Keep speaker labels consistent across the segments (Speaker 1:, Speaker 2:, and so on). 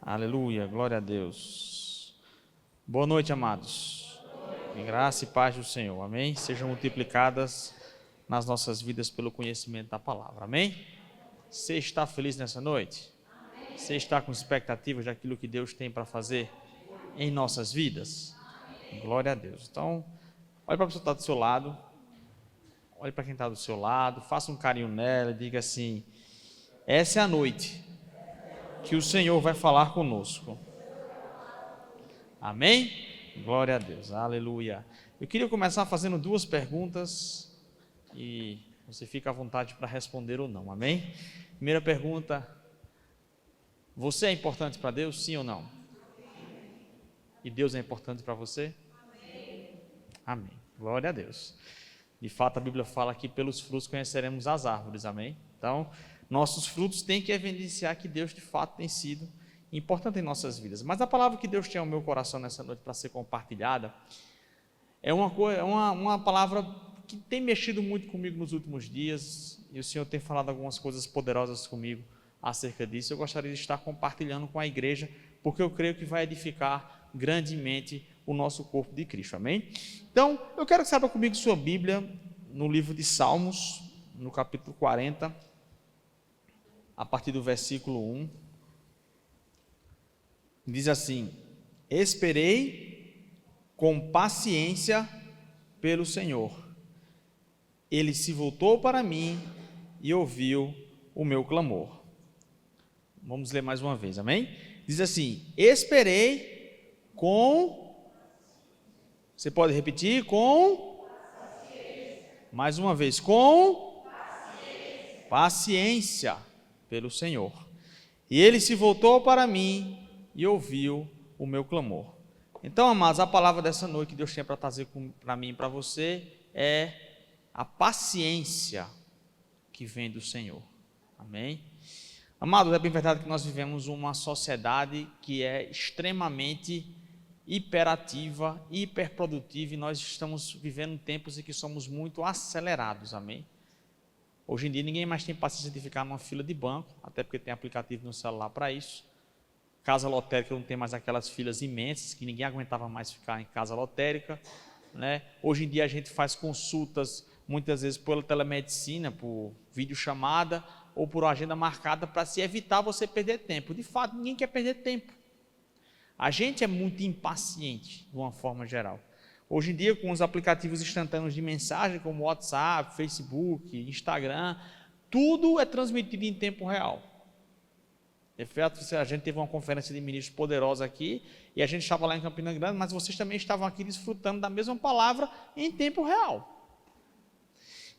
Speaker 1: Aleluia, glória a Deus. Boa noite, amados. Em graça e paz do Senhor, amém? Sejam multiplicadas nas nossas vidas pelo conhecimento da palavra, amém? Você está feliz nessa noite? Amém. Você está com expectativas daquilo que Deus tem para fazer em nossas vidas? Amém. Glória a Deus. Então, olhe para a pessoa que está do seu lado, olhe para quem está do seu lado, faça um carinho nela e diga assim: essa é a noite que o Senhor vai falar conosco. Amém? Glória a Deus, aleluia. Eu queria começar fazendo duas perguntas e você fica à vontade para responder ou não, amém? Primeira pergunta: você é importante para Deus, sim ou não? E Deus é importante para você? Amém. Glória a Deus. De fato, a Bíblia fala que pelos frutos conheceremos as árvores, amém? Então, nossos frutos têm que evidenciar que Deus de fato tem sido importante em nossas vidas. Mas a palavra que Deus tem ao meu coração nessa noite para ser compartilhada é uma palavra que tem mexido muito comigo nos últimos dias, e o Senhor tem falado algumas coisas poderosas comigo acerca disso. Eu gostaria de estar compartilhando com a igreja, porque eu creio que vai edificar grandemente o nosso corpo de Cristo, amém? Então, eu quero que você abra comigo sua Bíblia no livro de Salmos, no capítulo 40, a partir do versículo 1, diz assim: esperei com paciência pelo Senhor, Ele se voltou para mim e ouviu o meu clamor. Vamos ler mais uma vez, amém? Diz assim: esperei com... Você pode repetir? Com... Mais uma vez, com... Paciência pelo Senhor. E Ele se voltou para mim e ouviu o meu clamor. Então, amados, a palavra dessa noite que Deus tem para trazer para mim e para você é a paciência que vem do Senhor. Amém? Amados, é bem verdade que nós vivemos uma sociedade que é extremamente hiperativa, hiperprodutiva, e nós estamos vivendo tempos em que somos muito acelerados, amém? Hoje em dia ninguém mais tem paciência de ficar numa fila de banco, até porque tem aplicativo no celular para isso. Casa lotérica não tem mais aquelas filas imensas, que ninguém aguentava mais ficar em casa lotérica, né? Hoje em dia a gente faz consultas, muitas vezes pela telemedicina, por videochamada, ou por agenda marcada, para se evitar você perder tempo. De fato, ninguém quer perder tempo. A gente é muito impaciente, de uma forma geral. Hoje em dia, com os aplicativos instantâneos de mensagem, como WhatsApp, Facebook, Instagram, tudo é transmitido em tempo real. De fato, a gente teve uma conferência de ministros poderosa aqui, e a gente estava lá em Campina Grande, mas vocês também estavam aqui desfrutando da mesma palavra em tempo real.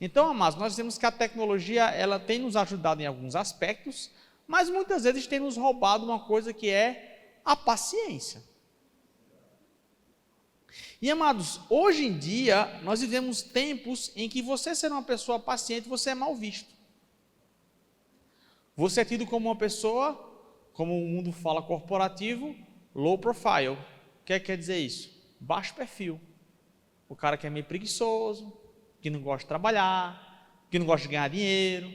Speaker 1: Então, amados, nós vemos que a tecnologia ela tem nos ajudado em alguns aspectos, mas muitas vezes tem nos roubado uma coisa que é a paciência. E, amados, hoje em dia, nós vivemos tempos em que você ser uma pessoa paciente, você é mal visto. Você é tido como uma pessoa, como o mundo fala corporativo, low profile. O que quer dizer isso? Baixo perfil. O cara que é meio preguiçoso, que não gosta de trabalhar, que não gosta de ganhar dinheiro,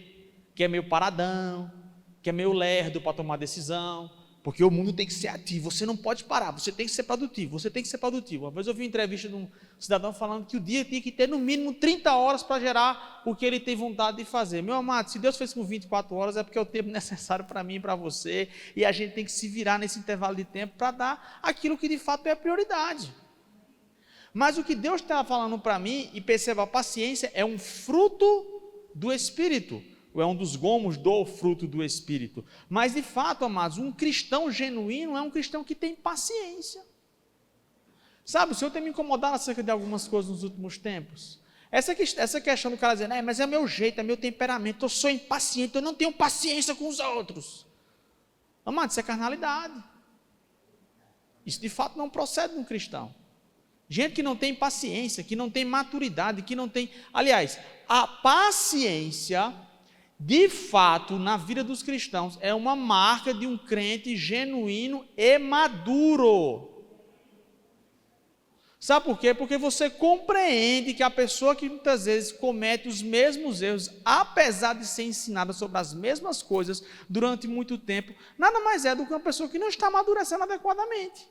Speaker 1: que é meio paradão, que é meio lerdo para tomar decisão, porque o mundo tem que ser ativo, você não pode parar, você tem que ser produtivo, você tem que ser produtivo. Uma vez eu vi uma entrevista de um cidadão falando que o dia tinha que ter no mínimo 30 horas para gerar o que ele tem vontade de fazer. Meu amado, se Deus fez com 24 horas é porque é o tempo necessário para mim e para você, e a gente tem que se virar nesse intervalo de tempo para dar aquilo que de fato é a prioridade. Mas o que Deus está falando para mim, e perceba, a paciência é um fruto do Espírito, ou é um dos gomos do fruto do Espírito. Mas de fato, amados, um cristão genuíno é um cristão que tem paciência. Sabe, o Senhor tem me incomodado acerca de algumas coisas nos últimos tempos. Essa questão do cara dizendo, mas é meu jeito, é meu temperamento, eu sou impaciente, eu não tenho paciência com os outros. Amado, isso é carnalidade. Isso de fato não procede de um cristão. Gente que não tem paciência, que não tem maturidade, que não tem... Aliás, a paciência, de fato, na vida dos cristãos, é uma marca de um crente genuíno e maduro. Sabe por quê? Porque você compreende que a pessoa que muitas vezes comete os mesmos erros, apesar de ser ensinada sobre as mesmas coisas durante muito tempo, nada mais é do que uma pessoa que não está amadurecendo adequadamente.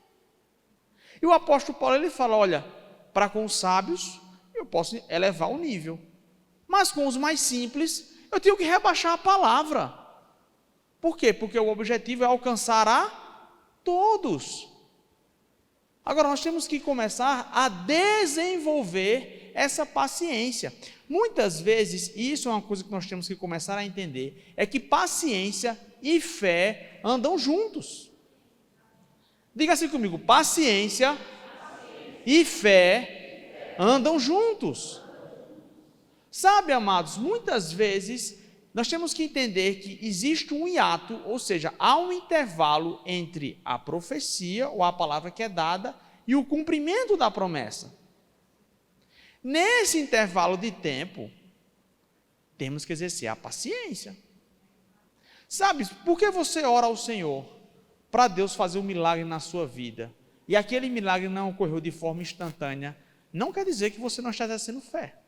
Speaker 1: E o apóstolo Paulo, ele fala, olha, para com os sábios eu posso elevar o nível, mas com os mais simples eu tenho que rebaixar a palavra. Por quê? Porque o objetivo é alcançar a todos. Agora, nós temos que começar a desenvolver essa paciência. Muitas vezes, e isso é uma coisa que nós temos que começar a entender, é que paciência e fé andam juntos. Diga assim comigo, paciência e fé andam juntos. Sabe, amados, muitas vezes nós temos que entender que existe um hiato, ou seja, há um intervalo entre a profecia ou a palavra que é dada e o cumprimento da promessa. Nesse intervalo de tempo, temos que exercer a paciência. Sabe, por que você ora ao Senhor para Deus fazer um milagre na sua vida e aquele milagre não ocorreu de forma instantânea? Não quer dizer que você não está exercendo fé.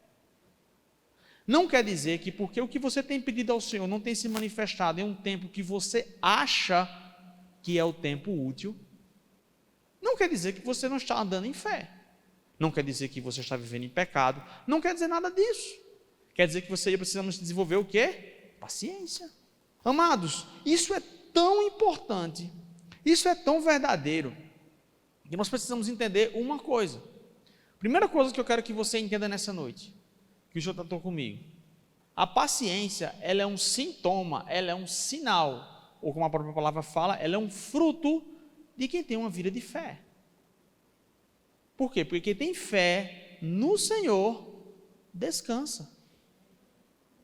Speaker 1: Não quer dizer que porque o que você tem pedido ao Senhor não tem se manifestado em um tempo que você acha que é o tempo útil, não quer dizer que você não está andando em fé. Não quer dizer que você está vivendo em pecado. Não quer dizer nada disso. Quer dizer que você precisa desenvolver o quê? Paciência. Amados, isso é tão importante, isso é tão verdadeiro, que nós precisamos entender uma coisa. Primeira coisa que eu quero que você entenda nessa noite, que o Senhor tratou comigo. A paciência, ela é um sintoma, ela é um sinal, ou como a própria palavra fala, ela é um fruto de quem tem uma vida de fé. Por quê? Porque quem tem fé no Senhor, descansa.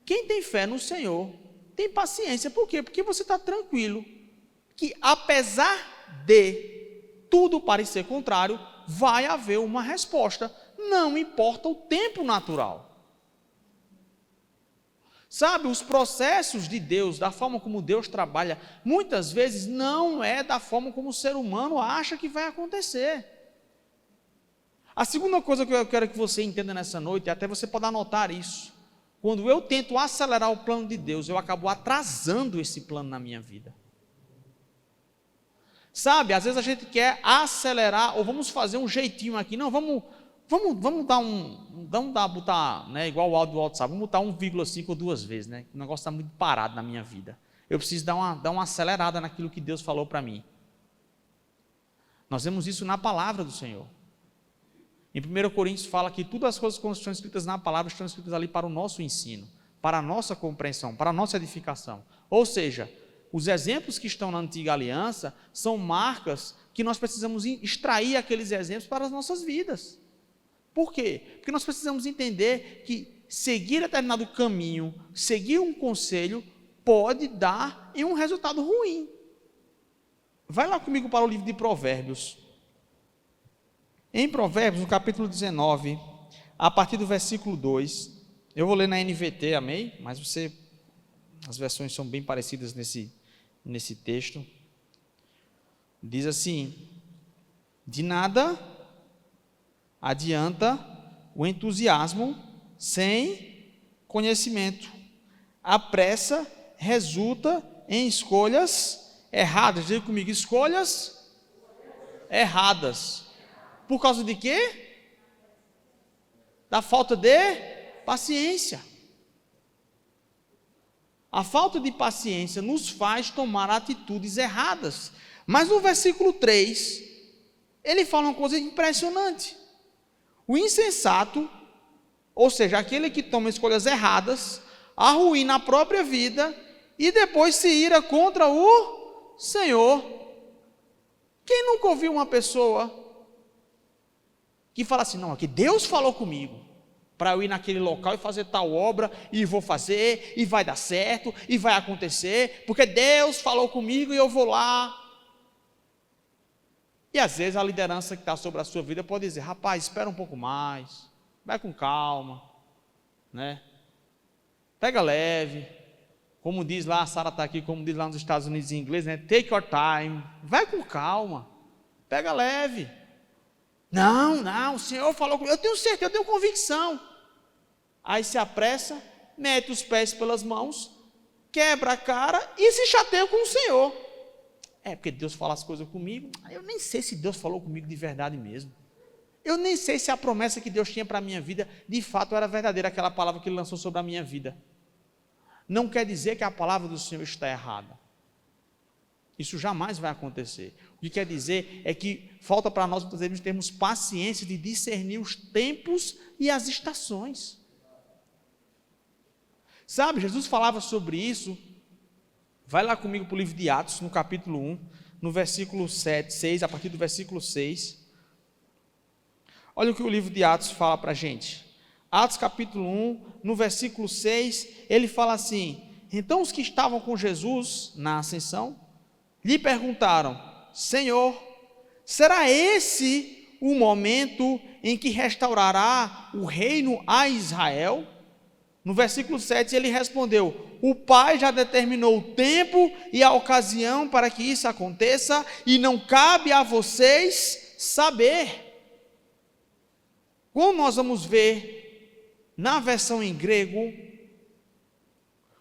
Speaker 1: Quem tem fé no Senhor, tem paciência. Por quê? Porque você está tranquilo, que apesar de tudo parecer contrário, vai haver uma resposta, não importa o tempo natural. Sabe, os processos de Deus, da forma como Deus trabalha, muitas vezes não é da forma como o ser humano acha que vai acontecer. A segunda coisa que eu quero que você entenda nessa noite, até você pode anotar isso, quando eu tento acelerar o plano de Deus, eu acabo atrasando esse plano na minha vida. Sabe, às vezes a gente quer acelerar, ou vamos fazer um jeitinho aqui, não, vamos botar, né, igual o áudio do WhatsApp, vamos botar 1,5 ou 2 vezes, né? O negócio está muito parado na minha vida. Eu preciso dar uma acelerada naquilo que Deus falou para mim. Nós vemos isso na palavra do Senhor. Em 1 Coríntios fala que todas as coisas que estão escritas na palavra estão escritas ali para o nosso ensino, para a nossa compreensão, para a nossa edificação. Ou seja, os exemplos que estão na antiga aliança são marcas que nós precisamos extrair aqueles exemplos para as nossas vidas. Por quê? Porque nós precisamos entender que seguir determinado caminho, seguir um conselho, pode dar em um resultado ruim. Vai lá comigo para o livro de Provérbios. Em Provérbios, no capítulo 19, a partir do versículo 2, eu vou ler na NVT, amém? Mas as versões são bem parecidas nesse texto. Diz assim: de nada adianta o entusiasmo sem conhecimento. A pressa resulta em escolhas erradas. Diga comigo, escolhas erradas. Por causa de quê? Da falta de paciência. A falta de paciência nos faz tomar atitudes erradas. Mas no versículo 3, ele fala uma coisa impressionante. O insensato, ou seja, aquele que toma escolhas erradas, arruína a própria vida e depois se ira contra o Senhor. Quem nunca ouviu uma pessoa que fala assim, não, aqui Deus falou comigo para eu ir naquele local e fazer tal obra, e vou fazer, e vai dar certo, e vai acontecer, porque Deus falou comigo e eu vou lá. E às vezes a liderança que está sobre a sua vida pode dizer, rapaz, espera um pouco mais, vai com calma, né? Pega leve, como diz lá, a Sara está aqui, como diz lá nos Estados Unidos em inglês, né? Take your time, vai com calma, pega leve. Não, o Senhor falou comigo, eu tenho certeza, eu tenho convicção. Aí se apressa, mete os pés pelas mãos, quebra a cara e se chateia com o Senhor. Porque Deus fala as coisas comigo, eu nem sei se Deus falou comigo de verdade mesmo. Eu nem sei se a promessa que Deus tinha para a minha vida, de fato era verdadeira, aquela palavra que Ele lançou sobre a minha vida. Não quer dizer que a palavra do Senhor está errada. Isso jamais vai acontecer. O que quer dizer é que falta para nós, muitas vezes, termos paciência de discernir os tempos e as estações. Sabe, Jesus falava sobre isso. Vai lá comigo para o livro de Atos, no capítulo 1, no versículo 6, a partir do versículo 6. Olha o que o livro de Atos fala para a gente. Atos capítulo 1, no versículo 6, ele fala assim: então os que estavam com Jesus na ascensão, lhe perguntaram: Senhor, será esse o momento em que restaurará o reino a Israel? No versículo 7 ele respondeu: o Pai já determinou o tempo e a ocasião para que isso aconteça, e não cabe a vocês saber. Como nós vamos ver na versão em grego,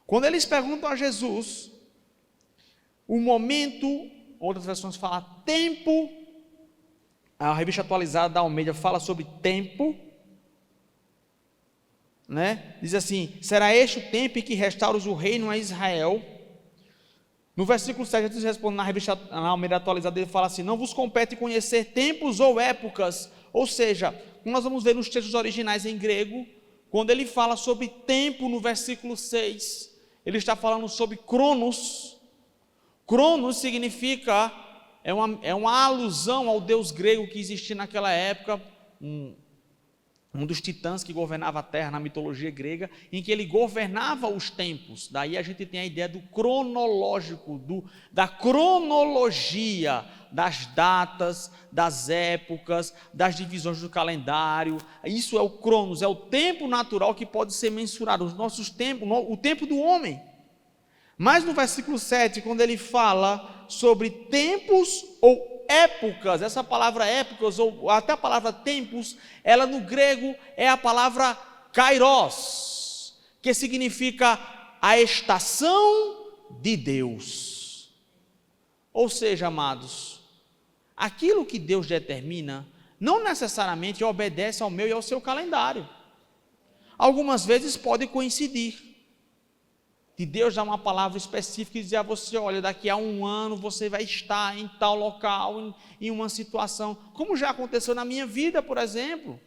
Speaker 1: quando eles perguntam a Jesus, o momento, outras versões falam tempo, a revista atualizada da Almeida fala sobre tempo, né? Diz assim: será este o tempo em que restauras o reino a Israel? No versículo 7, Jesus responde na revista na Almeida atualizada, ele fala assim: não vos compete conhecer tempos ou épocas. Ou seja, nós vamos ver nos textos originais em grego, quando ele fala sobre tempo no versículo 6, ele está falando sobre cronos. Cronos significa, é uma alusão ao deus grego que existia naquela época, um dos titãs que governava a terra na mitologia grega, em que ele governava os tempos. Daí a gente tem a ideia do cronológico, da cronologia, das datas, das épocas, das divisões do calendário. Isso é o cronos, é o tempo natural que pode ser mensurado, os nossos tempos, o tempo do homem. Mas no versículo 7, quando ele fala sobre tempos ou épocas, essa palavra épocas, ou até a palavra tempos, ela no grego é a palavra kairos, que significa a estação de Deus. Ou seja, amados, aquilo que Deus determina não necessariamente obedece ao meu e ao seu calendário. Algumas vezes pode coincidir de Deus dar uma palavra específica e dizer a você: olha, daqui a 1 ano você vai estar em tal local, em uma situação, como já aconteceu na minha vida, por exemplo.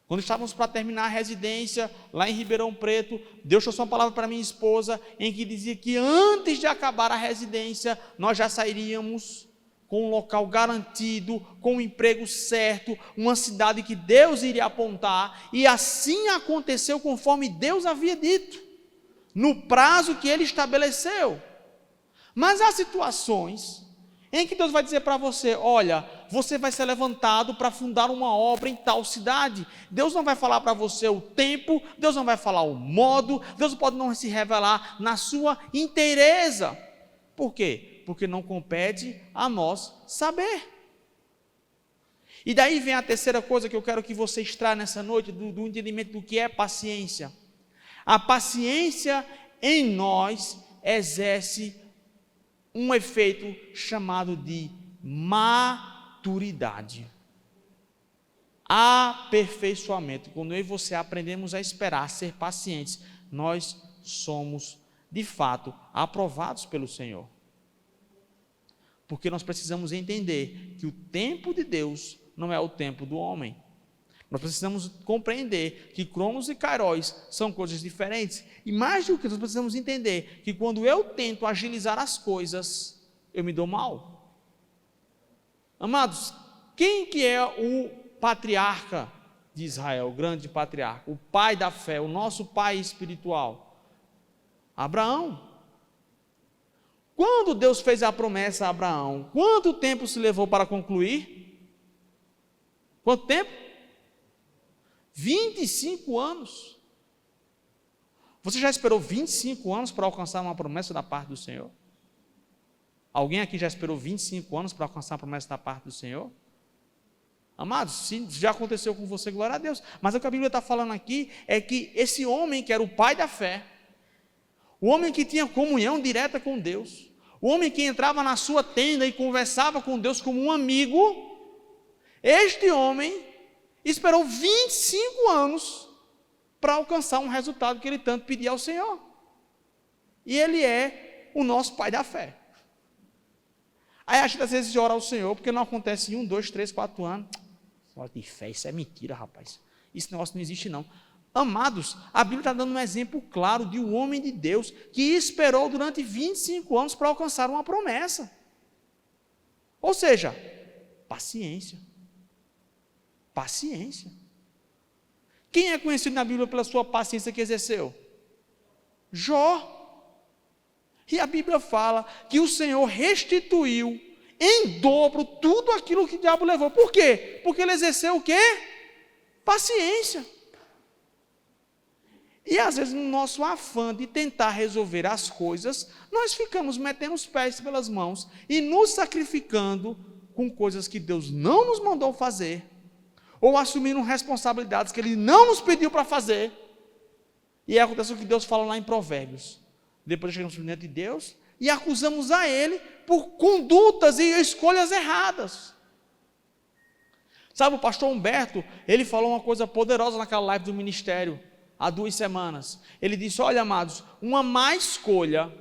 Speaker 1: Quando estávamos para terminar a residência, lá em Ribeirão Preto, Deus trouxe uma palavra para minha esposa, em que dizia que antes de acabar a residência, nós já sairíamos com um local garantido, com um emprego certo, uma cidade que Deus iria apontar, e assim aconteceu conforme Deus havia dito, no prazo que Ele estabeleceu. Mas há situações em que Deus vai dizer para você: olha, você vai ser levantado para fundar uma obra em tal cidade. Deus não vai falar para você o tempo, Deus não vai falar o modo, Deus pode não se revelar na sua inteireza. Por quê? Porque não compete a nós saber. E daí vem a terceira coisa que eu quero que você extraia nessa noite, do entendimento do que é paciência. A paciência em nós exerce um efeito chamado de maturidade, aperfeiçoamento. Quando eu e você aprendemos a esperar, a ser pacientes, nós somos de fato aprovados pelo Senhor. Porque nós precisamos entender que o tempo de Deus não é o tempo do homem. Nós precisamos compreender que cronos e kairos são coisas diferentes. E mais do que nós precisamos entender que quando eu tento agilizar as coisas, eu me dou mal. Amados, quem que é o patriarca de Israel, o grande patriarca, o pai da fé, o nosso pai espiritual? Abraão. Quando Deus fez a promessa a Abraão, quanto tempo se levou para concluir? Quanto tempo? 25 anos. Você já esperou 25 anos para alcançar uma promessa da parte do Senhor? Alguém aqui já esperou 25 anos para alcançar uma promessa da parte do Senhor? Amados, se já aconteceu com você, glória a Deus. Mas o que a Bíblia está falando aqui é que esse homem que era o pai da fé, o homem que tinha comunhão direta com Deus, o homem que entrava na sua tenda e conversava com Deus como um amigo, este homem esperou 25 anos para alcançar um resultado que ele tanto pedia ao Senhor. E ele é o nosso pai da fé. Aí a gente às vezes ora ao Senhor, porque não acontece em 1, 2, 3, 4 anos. Fala de fé, isso é mentira, rapaz. Esse negócio não existe não. Amados, a Bíblia está dando um exemplo claro de um homem de Deus que esperou durante 25 anos para alcançar uma promessa. Ou seja, paciência. Paciência. Quem é conhecido na Bíblia pela sua paciência que exerceu? Jó. E a Bíblia fala que o Senhor restituiu em dobro tudo aquilo que o diabo levou. Por quê? Porque ele exerceu o quê? Paciência. E às vezes no nosso afã de tentar resolver as coisas, nós ficamos metendo os pés pelas mãos e nos sacrificando com coisas que Deus não nos mandou fazer, ou assumindo responsabilidades que Ele não nos pediu para fazer. E acontece o que Deus fala lá em Provérbios. Depois chegamos diante de Deus e acusamos a Ele por condutas e escolhas erradas. Sabe, o pastor Humberto, ele falou uma coisa poderosa naquela live do ministério, há 2 semanas. Ele disse: olha, amados, uma má escolha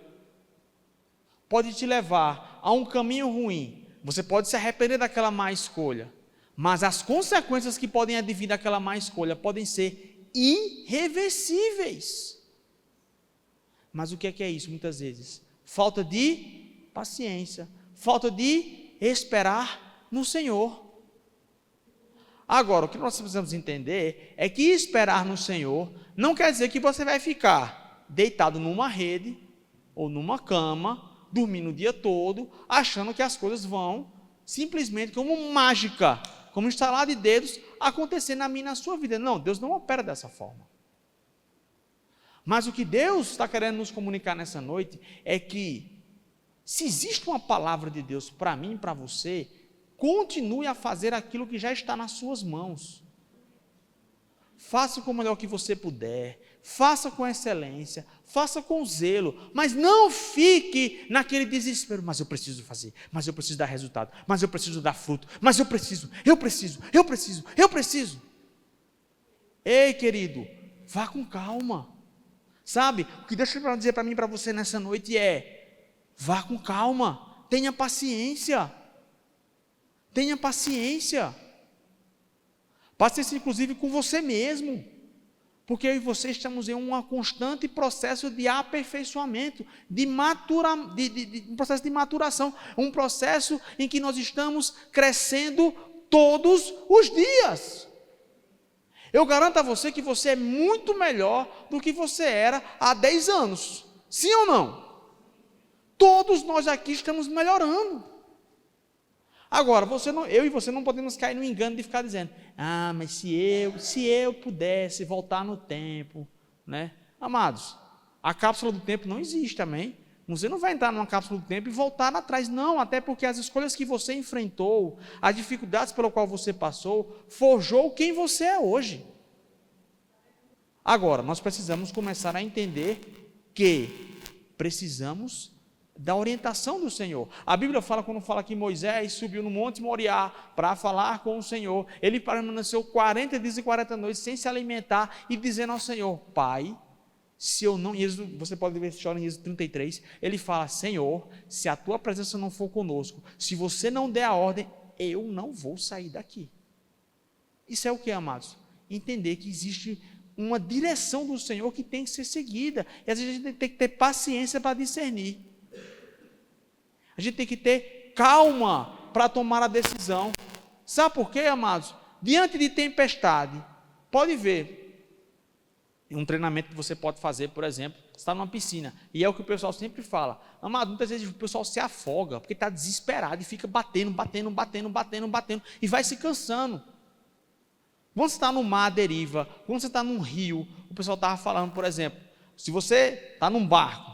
Speaker 1: pode te levar a um caminho ruim. Você pode se arrepender daquela má escolha, mas as consequências que podem advir daquela má escolha podem ser irreversíveis. Mas o que é isso muitas vezes? Falta de paciência, falta de esperar no Senhor. Agora, o que nós precisamos entender é que esperar no Senhor não quer dizer que você vai ficar deitado numa rede ou numa cama, dormindo o dia todo, achando que as coisas vão simplesmente como mágica, como estalar de dedos, acontecer na minha e na sua vida. Não, Deus não opera dessa forma. Mas o que Deus está querendo nos comunicar nessa noite é que, se existe uma palavra de Deus para mim e para você, continue a fazer aquilo que já está nas suas mãos. Faça com o melhor que você puder, faça com excelência, faça com zelo, mas não fique naquele desespero. Mas eu preciso fazer, mas eu preciso dar resultado, mas eu preciso dar fruto, mas eu preciso. Ei, querido, vá com calma. Sabe, o que Deus quer dizer para mim e para você nessa noite é: vá com calma, tenha paciência. Tenha paciência. Paciência inclusive com você mesmo. Porque eu e você estamos em um constante processo de aperfeiçoamento, um processo de maturação, um processo em que nós estamos crescendo todos os dias. Eu garanto a você que você é muito melhor do que você era há 10 anos. Sim ou não? Todos nós aqui estamos melhorando. Agora, eu e você não podemos cair no engano de ficar dizendo: ah, mas se eu pudesse voltar no tempo, né? Amados, a cápsula do tempo não existe, amém? Você não vai entrar numa cápsula do tempo e voltar atrás, não, até porque as escolhas que você enfrentou, as dificuldades pelo qual você passou, forjou quem você é hoje. Agora, nós precisamos começar a entender que precisamos da orientação do Senhor. A Bíblia fala, quando fala que Moisés subiu no Monte Moriá para falar com o Senhor, ele permaneceu 40 dias e 40 noites sem se alimentar e dizendo ao Senhor: Pai, se eu não, você pode ver esse choro em Êxodo 33, ele fala: Senhor, se a tua presença não for conosco, se você não der a ordem, eu não vou sair daqui. Isso é o que, amados? Entender que existe uma direção do Senhor que tem que ser seguida, e às vezes a gente tem que ter paciência para discernir, a gente tem que ter calma para tomar a decisão. Sabe por quê, amados? Diante de tempestade, pode ver, um treinamento que você pode fazer, por exemplo, você está numa piscina, e é o que o pessoal sempre fala, amado, muitas vezes o pessoal se afoga, porque está desesperado, e fica batendo, e vai se cansando. Quando você está no mar à deriva, quando você está num rio, o pessoal estava falando, por exemplo, se você está num barco,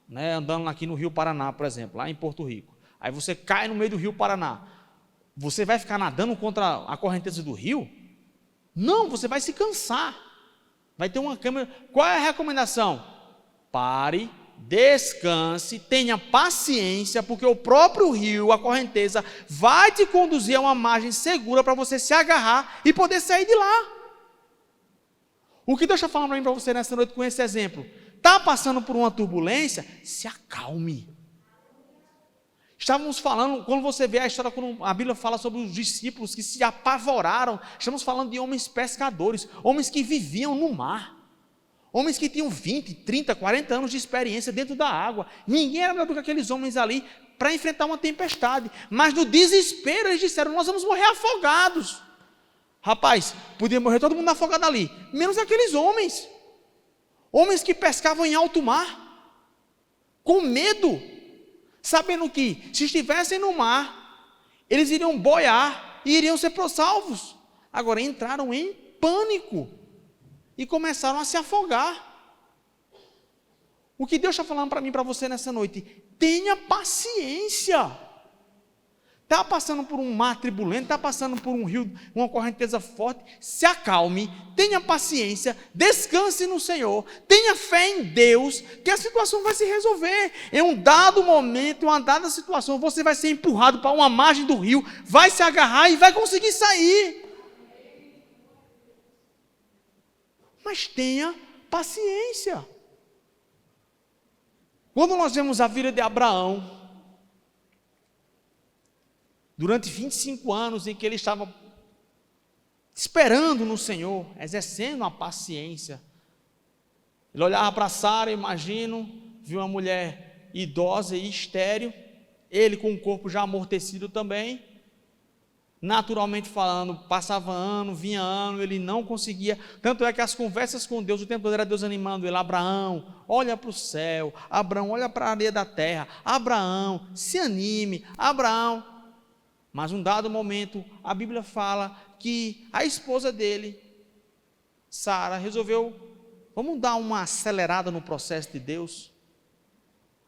Speaker 1: né, andando aqui no Rio Paraná, por exemplo, lá em Porto Rico, aí você cai no meio do Rio Paraná, Você vai ficar nadando contra a correnteza do rio? Não, você vai se cansar. Vai ter uma câmera. Qual é a recomendação? Pare, descanse, tenha paciência, porque o próprio rio, a correnteza, vai te conduzir a uma margem segura para você se agarrar e poder sair de lá. O que Deus está falando para você nessa noite com esse exemplo? Está passando por uma turbulência? Se acalme. Estávamos falando, quando você vê a história, quando a Bíblia fala sobre os discípulos que se apavoraram, estamos falando de homens pescadores, homens que viviam no mar, homens que tinham 20, 30, 40 anos de experiência dentro da água. Ninguém era melhor do que aqueles homens ali para enfrentar uma tempestade, mas no desespero eles disseram: nós vamos morrer afogados. Rapaz, podia morrer todo mundo afogado ali, menos aqueles homens, homens que pescavam em alto mar, com medo, sabendo que, se estivessem no mar, eles iriam boiar e iriam ser salvos. Agora entraram em pânico e começaram a se afogar. O que Deus está falando para mim e para você nessa noite? Tenha paciência. Está passando por um mar turbulento, está passando por um rio, uma correnteza forte, se acalme, tenha paciência, descanse no Senhor, tenha fé em Deus, que a situação vai se resolver. Em um dado momento, em uma dada situação, você vai ser empurrado para uma margem do rio, vai se agarrar e vai conseguir sair. Mas tenha paciência. Quando nós vemos a vida de Abraão, durante 25 anos em que ele estava esperando no Senhor, exercendo a paciência, ele olhava para Sara, imagino, viu uma mulher idosa e estéril, ele com o corpo já amortecido também, naturalmente falando, passava ano, vinha ano, ele não conseguia, tanto é que as conversas com Deus, o tempo todo era Deus animando ele: Abraão, olha para o céu, Abraão, olha para a areia da terra, Abraão, se anime, Abraão. Mas um dado momento, a Bíblia fala que a esposa dele, Sara, resolveu: vamos dar uma acelerada no processo de Deus.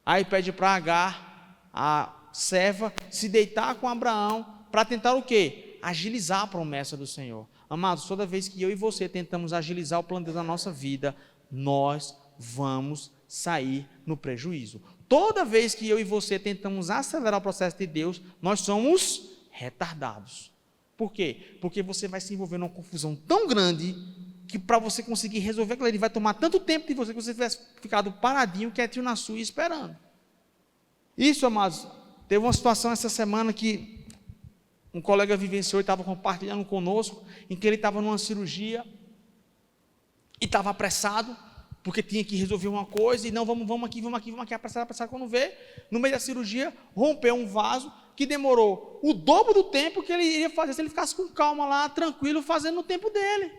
Speaker 1: Aí pede para Agar, a serva, se deitar com Abraão, para tentar o quê? Agilizar a promessa do Senhor. Amados, toda vez que eu e você tentamos agilizar o plano de Deus na nossa vida, nós vamos sair no prejuízo. Toda vez que eu e você tentamos acelerar o processo de Deus, nós somos retardados. Por quê? Porque você vai se envolver numa confusão tão grande que para você conseguir resolver aquilo ali vai tomar tanto tempo de você que você tivesse ficado paradinho, quietinho na sua, esperando. Isso, amados, teve uma situação essa semana que um colega vivenciou e estava compartilhando conosco, em que ele estava numa cirurgia e estava apressado, porque tinha que resolver uma coisa, e não, vamos aqui, apressado, quando vê, no meio da cirurgia, rompeu um vaso, que demorou o dobro do tempo que ele iria fazer, se ele ficasse com calma lá, tranquilo, fazendo no tempo dele.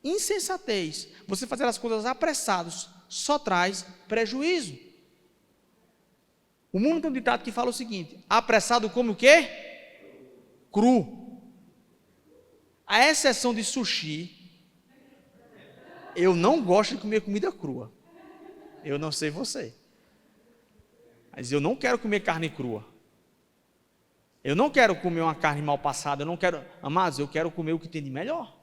Speaker 1: Insensatez, você fazer as coisas apressados, só traz prejuízo. O mundo tem um ditado que fala o seguinte: apressado come o quê? Cru. A exceção de sushi, eu não gosto de comer comida crua. Eu não sei você, mas eu não quero comer carne crua. Eu não quero comer uma carne mal passada. Eu não quero, amados, eu quero comer o que tem de melhor.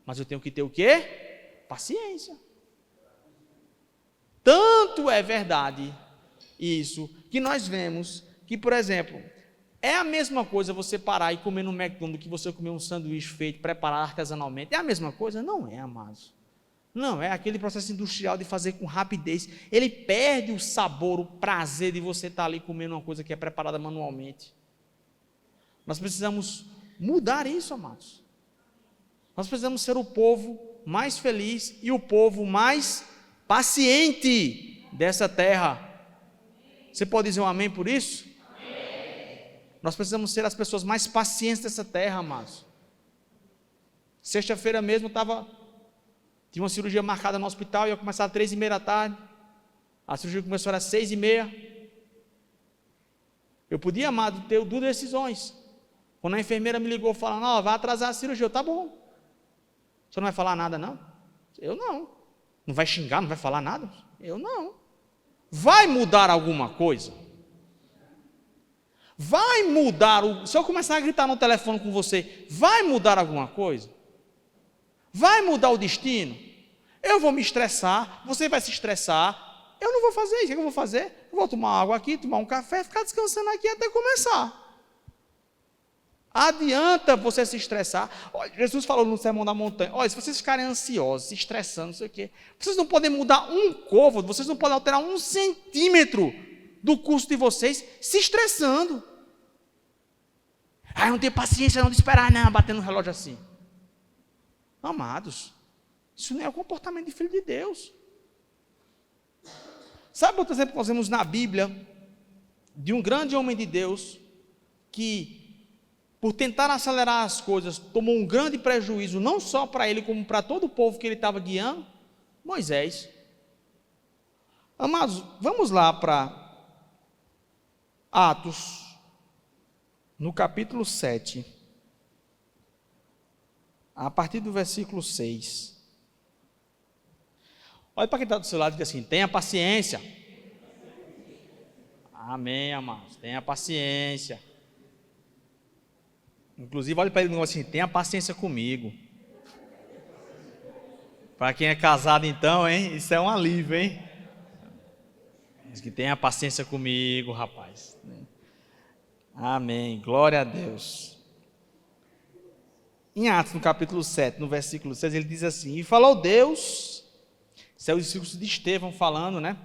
Speaker 1: Mas eu tenho que ter o quê? Paciência. Tanto é verdade isso, que nós vemos que, por exemplo, é a mesma coisa você parar e comer no McDonald's que você comer um sanduíche feito, preparado artesanalmente. É a mesma coisa? Não é, amados. Não, é aquele processo industrial de fazer com rapidez. Ele perde o sabor, o prazer de você estar ali comendo uma coisa que é preparada manualmente. Nós precisamos mudar isso, amados. Nós precisamos ser o povo mais feliz e o povo mais paciente dessa terra. Você pode dizer um amém por isso? Amém. Nós precisamos ser as pessoas mais pacientes dessa terra, amados. Sexta-feira mesmo tinha uma cirurgia marcada no hospital, ia começar às 3h30 da tarde. A cirurgia começou às 6h30. Eu podia, amado, ter duas decisões. Quando a enfermeira me ligou falando: vai atrasar a cirurgia. Eu: tá bom. Você não vai falar nada, não? Eu não. Não vai xingar, não vai falar nada? Eu não. Vai mudar alguma coisa? Vai mudar, se eu começar a gritar no telefone com você, vai mudar alguma coisa? Vai mudar o destino? Eu vou me estressar, você vai se estressar, eu não vou fazer isso, o que eu vou fazer? Eu vou tomar água aqui, tomar um café, ficar descansando aqui até começar. Adianta você se estressar. Olha, Jesus falou no Sermão da Montanha, olha, se vocês ficarem ansiosos, se estressando, não sei o quê, vocês não podem mudar um côvado, vocês não podem alterar 1 centímetro do curso de vocês se estressando. Eu não tenho paciência não de esperar, não, batendo no relógio assim. Amados, isso não é o comportamento de filho de Deus. Sabe outro exemplo que nós vemos na Bíblia, de um grande homem de Deus, que por tentar acelerar as coisas, tomou um grande prejuízo, não só para ele, como para todo o povo que ele estava guiando? Moisés. Amados, vamos lá para Atos, no capítulo 7, a partir do versículo 6. Olha para quem está do seu lado e diz assim, tenha paciência. Amém, amados, tenha paciência. Inclusive, olha para ele e diz assim, tenha paciência comigo. Para quem é casado então, hein? Isso é um alívio, hein? Diz que tenha paciência comigo, rapaz. Amém, glória a Deus. Em Atos, no capítulo 7, no versículo 6, ele diz assim, e falou Deus, isso é o discurso de Estevão falando, né?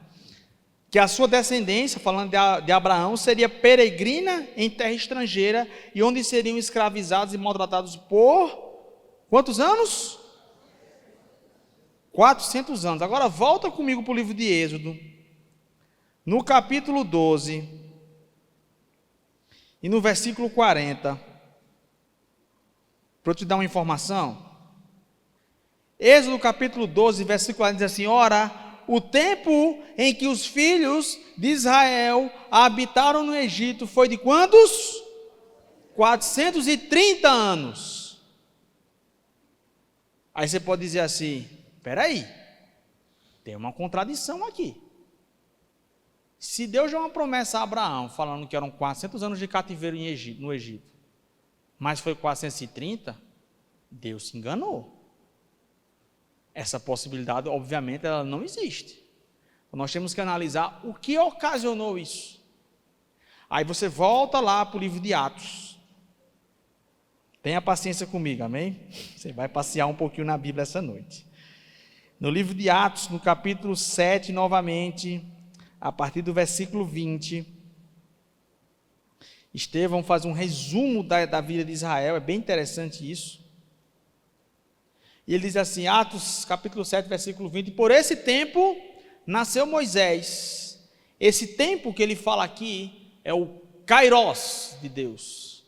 Speaker 1: Que a sua descendência, falando de Abraão, seria peregrina em terra estrangeira e onde seriam escravizados e maltratados por quantos anos? 400 anos. Agora volta comigo para o livro de Êxodo, no capítulo 12 e no versículo 40, para eu te dar uma informação. Êxodo capítulo 12, versículo 40 diz assim, ora, o tempo em que os filhos de Israel habitaram no Egito foi de quantos? 430 anos. Aí você pode dizer assim, espera aí, tem uma contradição aqui. Se Deus deu uma promessa a Abraão, falando que eram 400 anos de cativeiro no Egito, mas foi 430, Deus se enganou. Essa possibilidade, obviamente, ela não existe. Nós temos que analisar o que ocasionou isso. Aí você volta lá para o livro de Atos. Tenha paciência comigo, amém? Você vai passear um pouquinho na Bíblia essa noite. No livro de Atos, no capítulo 7, novamente, a partir do versículo 20, Estevão faz um resumo da vida de Israel, é bem interessante isso. E ele diz assim, Atos capítulo 7, versículo 20, por esse tempo nasceu Moisés. Esse tempo que ele fala aqui é o kairos de Deus.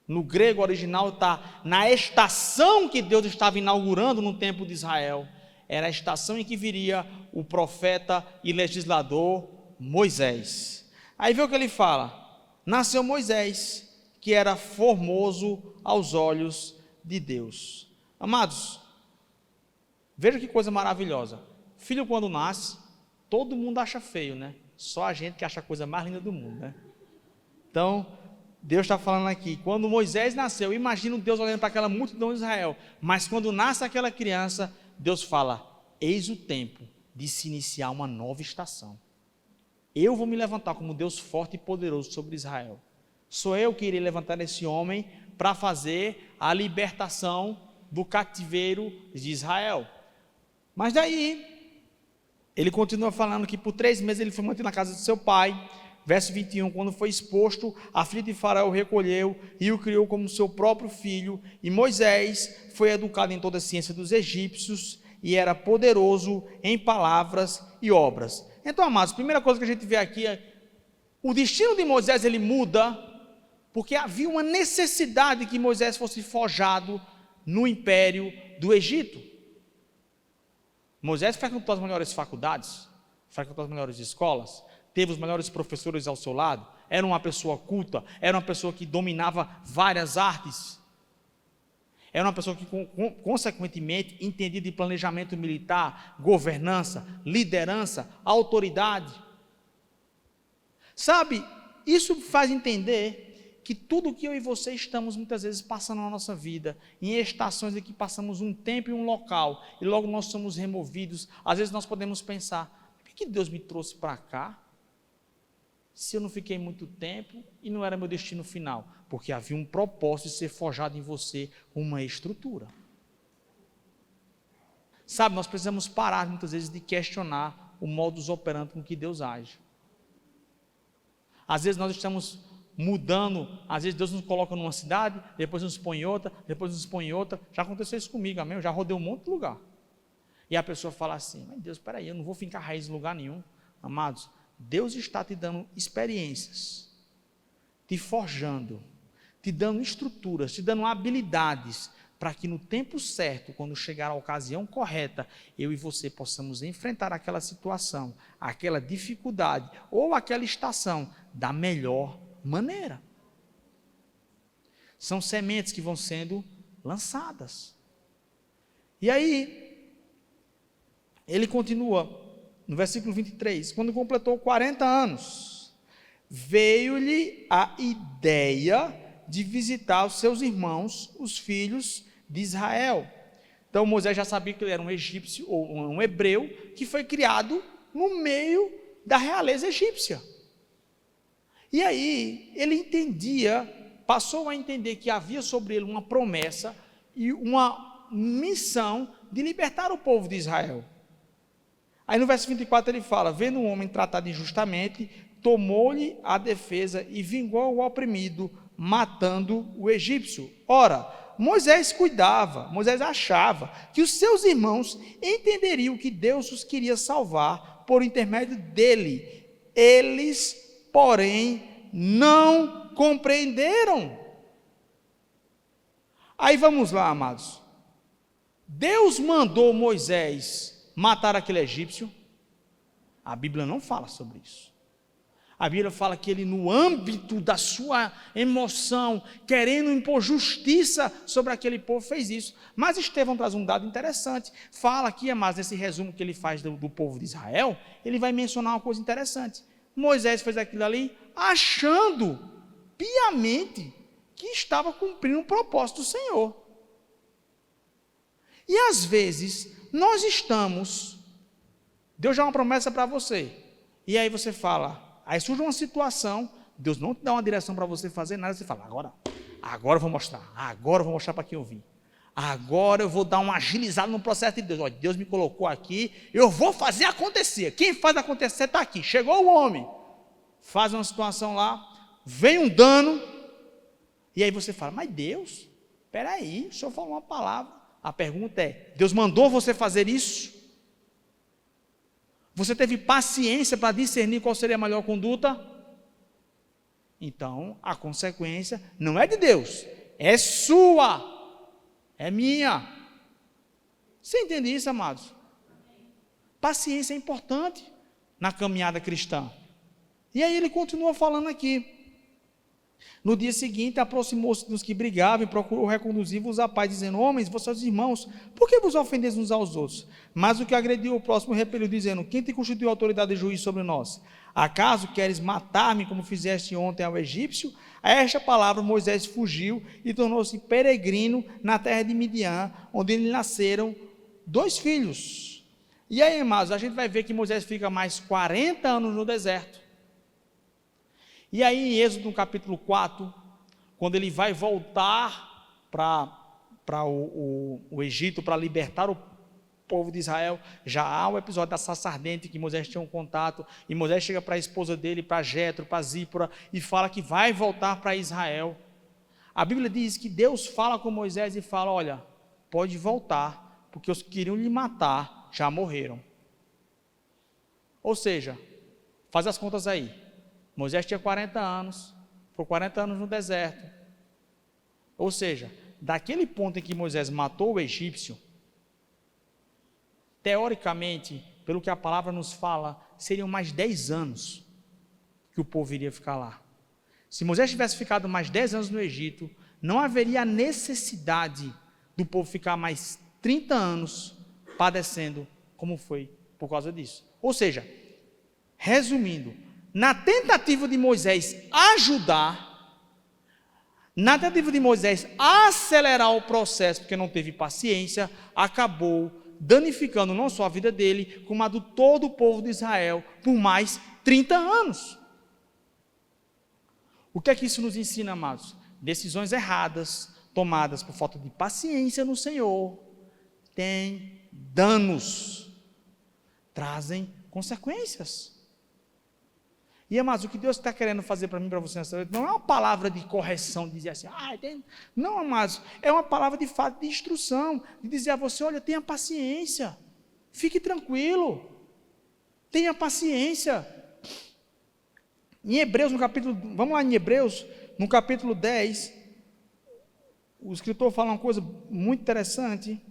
Speaker 1: No grego original está na estação que Deus estava inaugurando no tempo de Israel. Era a estação em que viria o profeta e legislador Moisés. Aí vê o que ele fala. Nasceu Moisés, que era formoso aos olhos de Deus. Amados, veja que coisa maravilhosa. Filho quando nasce, todo mundo acha feio, né? Só a gente que acha a coisa mais linda do mundo, né? Então, Deus está falando aqui, quando Moisés nasceu, imagina Deus olhando para aquela multidão de Israel, mas quando nasce aquela criança, Deus fala, eis o tempo de se iniciar uma nova estação. Eu vou me levantar como Deus forte e poderoso sobre Israel. Sou eu que irei levantar esse homem para fazer a libertação do cativeiro de Israel. Mas daí, ele continua falando que por 3 meses ele foi mantido na casa de seu pai. Verso 21, quando foi exposto, a filha de Faraó o recolheu e o criou como seu próprio filho. E Moisés foi educado em toda a ciência dos egípcios e era poderoso em palavras e obras. Então, amados, a primeira coisa que a gente vê aqui é o destino de Moisés, ele muda porque havia uma necessidade que Moisés fosse forjado no império do Egito. Moisés frequentou as melhores faculdades, frequentou as melhores escolas, teve os melhores professores ao seu lado, era uma pessoa culta, era uma pessoa que dominava várias artes, era uma pessoa que, consequentemente, entendia de planejamento militar, governança, liderança, autoridade. Sabe, isso faz entender que tudo que eu e você estamos muitas vezes passando na nossa vida, em estações em que passamos um tempo em um local e logo nós somos removidos, às vezes nós podemos pensar, por que Deus me trouxe para cá? Se eu não fiquei muito tempo e não era meu destino final? Porque havia um propósito de ser forjado em você uma estrutura. Sabe, nós precisamos parar muitas vezes de questionar o modus operandi com que Deus age. Às vezes nós estamos mudando, às vezes Deus nos coloca numa cidade, depois nos põe em outra, depois nos põe em outra. Já aconteceu isso comigo, amém? Eu já rodei um monte de lugar. E a pessoa fala assim, mas Deus, espera aí, eu não vou fincar raiz em lugar nenhum. Amados, Deus está te dando experiências, te forjando, te dando estruturas, te dando habilidades, para que no tempo certo, quando chegar a ocasião correta, eu e você possamos enfrentar aquela situação, aquela dificuldade ou aquela estação da melhor maneira. São sementes que vão sendo lançadas. E aí, ele continua no versículo 23, quando completou 40 anos, veio-lhe a ideia de visitar os seus irmãos, os filhos de Israel. Então Moisés já sabia que ele era um egípcio, ou um hebreu, que foi criado no meio da realeza egípcia. E aí, ele entendia, passou a entender que havia sobre ele uma promessa e uma missão de libertar o povo de Israel. Aí no verso 24 ele fala, vendo um homem tratado injustamente, tomou-lhe a defesa e vingou o oprimido, matando o egípcio. Ora, Moisés achava que os seus irmãos entenderiam que Deus os queria salvar por intermédio dele. Eles, porém, não compreenderam. Aí vamos lá, amados. Deus mandou Moisés matar aquele egípcio? A Bíblia não fala sobre isso. A Bíblia fala que ele, no âmbito da sua emoção, querendo impor justiça sobre aquele povo, fez isso. Mas Estevão traz um dado interessante. Fala aqui, mas nesse resumo que ele faz do povo de Israel, ele vai mencionar uma coisa interessante. Moisés fez aquilo ali achando piamente que estava cumprindo o propósito do Senhor. E às vezes, nós estamos, Deus dá uma promessa para você, e aí você fala, aí surge uma situação, Deus não te dá uma direção para você fazer nada, você fala, agora eu vou mostrar para quem eu vim, agora eu vou dar uma agilizada no processo de Deus. Olha, Deus me colocou aqui, eu vou fazer acontecer. Quem faz acontecer está aqui, chegou o homem, faz uma situação lá, vem um dano, e aí você fala, mas Deus, espera aí, o Senhor falou uma palavra. A pergunta é, Deus mandou você fazer isso? Você teve paciência para discernir qual seria a melhor conduta? Então, a consequência não é de Deus, é sua, é minha. Você entende isso, amados? Paciência é importante na caminhada cristã. E aí ele continua falando aqui. No dia seguinte, aproximou-se dos que brigavam e procurou reconduzir-vos à paz, dizendo, homens, vossos irmãos, por que vos ofendeis uns aos outros? Mas o que agrediu o próximo repeliu, dizendo, quem te constituiu autoridade e juiz sobre nós? Acaso queres matar-me como fizeste ontem ao egípcio? A esta palavra Moisés fugiu e tornou-se peregrino na terra de Midian, onde lhe nasceram 2 filhos. E aí, irmãos, a gente vai ver que Moisés fica mais 40 anos no deserto. E aí em Êxodo, no capítulo 4, quando ele vai voltar para o Egito, para libertar o povo de Israel, já há o episódio da sarça ardente, que Moisés tinha um contato, e Moisés chega para a esposa dele, para Jetro, para Zípora, e fala que vai voltar para Israel. A Bíblia diz que Deus fala com Moisés e fala, olha, pode voltar, porque os que queriam lhe matar já morreram. Ou seja, faz as contas aí. Moisés tinha 40 anos, ficou 40 anos no deserto. Ou seja, daquele ponto em que Moisés matou o egípcio, teoricamente, pelo que a palavra nos fala, seriam mais 10 anos que o povo iria ficar lá. Se Moisés tivesse ficado mais 10 anos no Egito, não haveria necessidade do povo ficar mais 30 anos padecendo, como foi por causa disso. Ou seja, resumindo, na tentativa de Moisés ajudar, na tentativa de Moisés acelerar o processo, porque não teve paciência, acabou danificando não só a vida dele, como a de todo o povo de Israel, por mais 30 anos. O que é que isso nos ensina, amados? Decisões erradas, tomadas por falta de paciência no Senhor, têm danos, trazem consequências. E, amados, o que Deus está querendo fazer para mim e para você nessa noite não é uma palavra de correção, de dizer assim, não, amados, é uma palavra de fato de instrução, de dizer a você, olha, tenha paciência, fique tranquilo, tenha paciência. Em Hebreus, vamos lá em Hebreus, no capítulo 10, o escritor fala uma coisa muito interessante,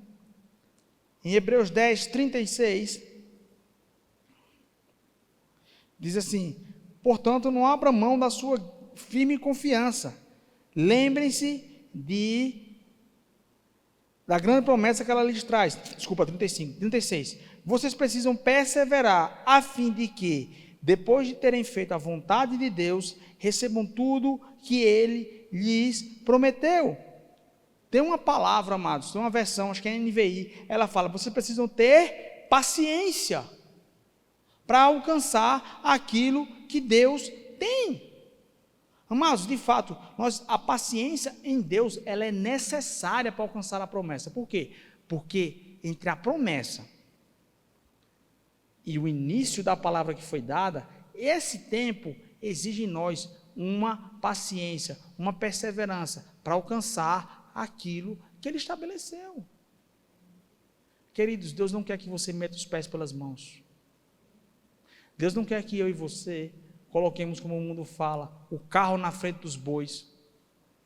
Speaker 1: em Hebreus 10, 36, diz assim, portanto, não abra mão da sua firme confiança. Lembrem-se da grande promessa que ela lhes traz. Desculpa, 36. Vocês precisam perseverar a fim de que, depois de terem feito a vontade de Deus, recebam tudo que Ele lhes prometeu. Tem uma palavra, amados, tem uma versão, acho que é NVI, ela fala, vocês precisam ter paciência para alcançar aquilo que Deus tem. Amados, de fato, a paciência em Deus, ela é necessária para alcançar a promessa. Por quê? Porque entre a promessa e o início da palavra que foi dada, esse tempo exige em nós uma paciência, uma perseverança para alcançar aquilo que Ele estabeleceu. Queridos, Deus não quer que você meta os pés pelas mãos. Deus não quer que eu e você coloquemos, como o mundo fala, o carro na frente dos bois.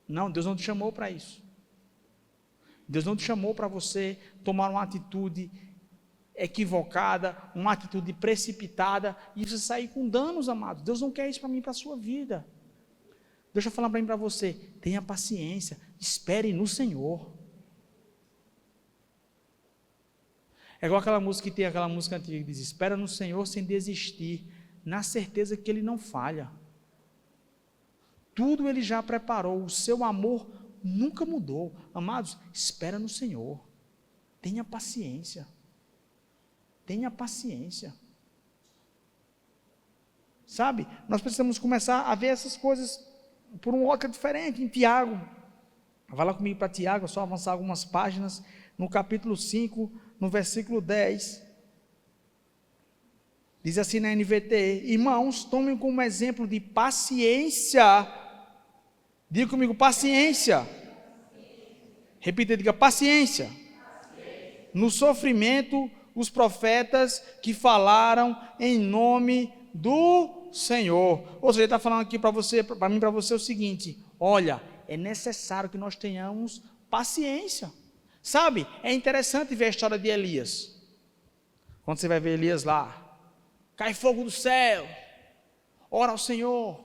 Speaker 1: Não, Deus não te chamou para isso. Deus não te chamou para você tomar uma atitude equivocada, uma atitude precipitada e você sair com danos, amados. Deus não quer isso para mim, para a sua vida. Deixa eu falar para mim, para você, tenha paciência, espere no Senhor. É igual aquela música que tem, aquela música antiga que diz, espera no Senhor sem desistir, na certeza que Ele não falha. Tudo Ele já preparou, o seu amor nunca mudou. Amados, espera no Senhor, tenha paciência. Tenha paciência. Sabe, nós precisamos começar a ver essas coisas por um ótica diferente. Em Tiago, vai lá comigo para Tiago, é só avançar algumas páginas, no capítulo 5, no versículo 10, diz assim na NVT, irmãos, tomem como exemplo de paciência, diga comigo, paciência, repita, diga, paciência, no sofrimento, os profetas que falaram em nome do Senhor. Ou seja, ele está falando aqui para você, para mim, para você o seguinte, olha, é necessário que nós tenhamos paciência. Sabe, é interessante ver a história de Elias. Quando você vai ver Elias lá, cai fogo do céu, ora ao Senhor.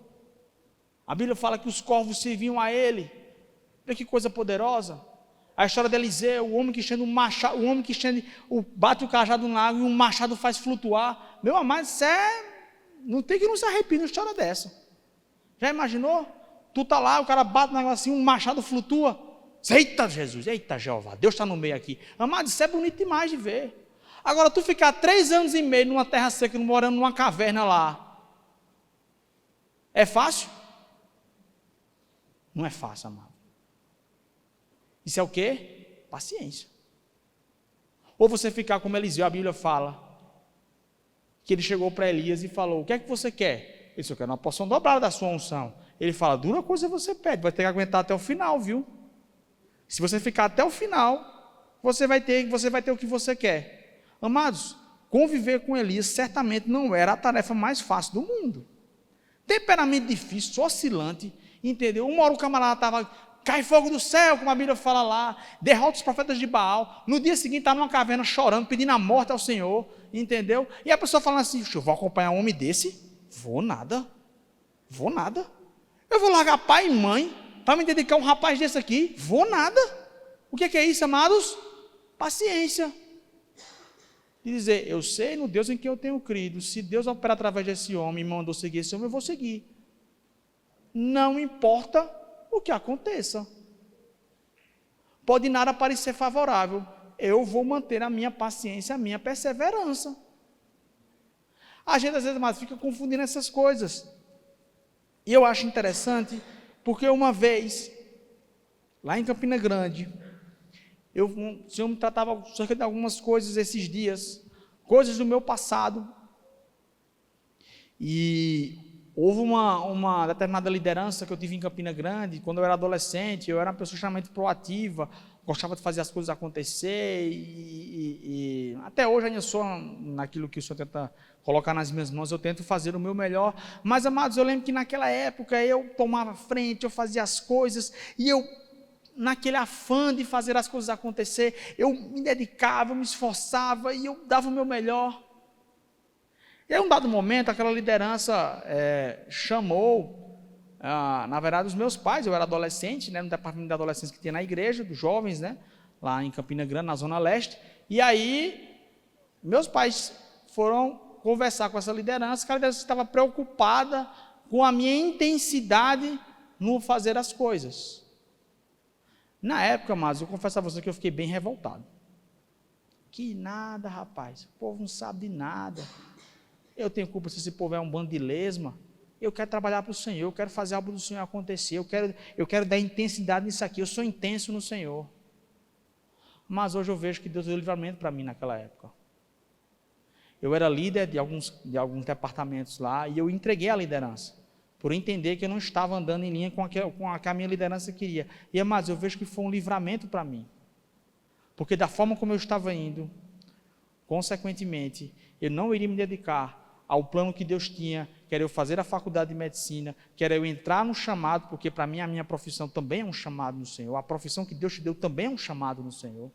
Speaker 1: A Bíblia fala que os corvos serviam a ele. Olha que coisa poderosa. A história de Eliseu, o homem que estende um machado, o homem que estende, bate o cajado na água e um machado faz flutuar. Meu amado, isso não tem que não se arrepender uma história dessa. Já imaginou? Tu está lá, o cara bate na água assim, um machado flutua. Eita Jesus, eita Jeová, Deus está no meio aqui. Amado, isso é bonito demais de ver. Agora, tu ficar 3 anos e meio numa terra seca, morando numa caverna lá, é fácil? Não é fácil, amado. Isso é o quê? Paciência. Ou você ficar como Eliseu, a Bíblia fala, que ele chegou para Elias e falou, o que é que você quer? Ele disse, eu quero uma porção dobrada da sua unção. Ele fala, dura coisa você pede, vai ter que aguentar até o final, viu? Se você ficar até o final, você vai ter o que você quer. Amados, conviver com Elias certamente não era a tarefa mais fácil do mundo. Temperamento difícil, oscilante, entendeu? Uma hora o camarada estava, cai fogo do céu, como a Bíblia fala lá, derrota os profetas de Baal, no dia seguinte está numa caverna chorando, pedindo a morte ao Senhor, entendeu? E a pessoa falando assim, eu vou acompanhar um homem desse? Vou nada. Eu vou largar pai e mãe para me dedicar a um rapaz desse aqui? Vou nada. O que é isso, amados? Paciência. de dizer, eu sei no Deus em quem eu tenho crido, se Deus operar através desse homem e me mandou seguir esse homem, eu vou seguir. Não importa o que aconteça. Pode nada parecer favorável, eu vou manter a minha paciência, a minha perseverança. A gente às vezes mais fica confundindo essas coisas. E eu acho interessante, porque uma vez, lá em Campina Grande, o Senhor me tratava acerca de algumas coisas esses dias, coisas do meu passado. E houve uma determinada liderança que eu tive em Campina Grande, quando eu era adolescente, eu era uma pessoa extremamente proativa, gostava de fazer as coisas acontecer, e até hoje ainda sou naquilo que o Senhor tenta colocar nas minhas mãos, eu tento fazer o meu melhor. Mas, amados, eu lembro que naquela época eu tomava frente, eu fazia as coisas, e eu, naquele afã de fazer as coisas acontecer, eu me dedicava, eu me esforçava, e eu dava o meu melhor. E aí, um dado momento, aquela liderança chamou, na verdade, os meus pais. Eu era adolescente, no departamento de adolescência que tinha na igreja, dos jovens, lá em Campina Grande, na Zona Leste. E aí, meus pais foram conversar com essa liderança, que a liderança estava preocupada com a minha intensidade no fazer as coisas. Na época, mas eu confesso a você que eu fiquei bem revoltado. Que nada, rapaz, o povo não sabe de nada. Eu tenho culpa se esse povo é um bando de lesma. Eu quero trabalhar para o Senhor, eu quero fazer algo do Senhor acontecer, eu quero dar intensidade nisso aqui, eu sou intenso no Senhor. Mas hoje eu vejo que Deus deu livramento para mim naquela época. Eu era líder de alguns departamentos lá, e eu entreguei a liderança, por entender que eu não estava andando em linha com a que a minha liderança queria. E, amados, eu vejo que foi um livramento para mim, porque da forma como eu estava indo, consequentemente, eu não iria me dedicar ao plano que Deus tinha, que era eu fazer a faculdade de medicina, que era eu entrar no chamado, porque para mim a minha profissão também é um chamado no Senhor, a profissão que Deus te deu também é um chamado no Senhor.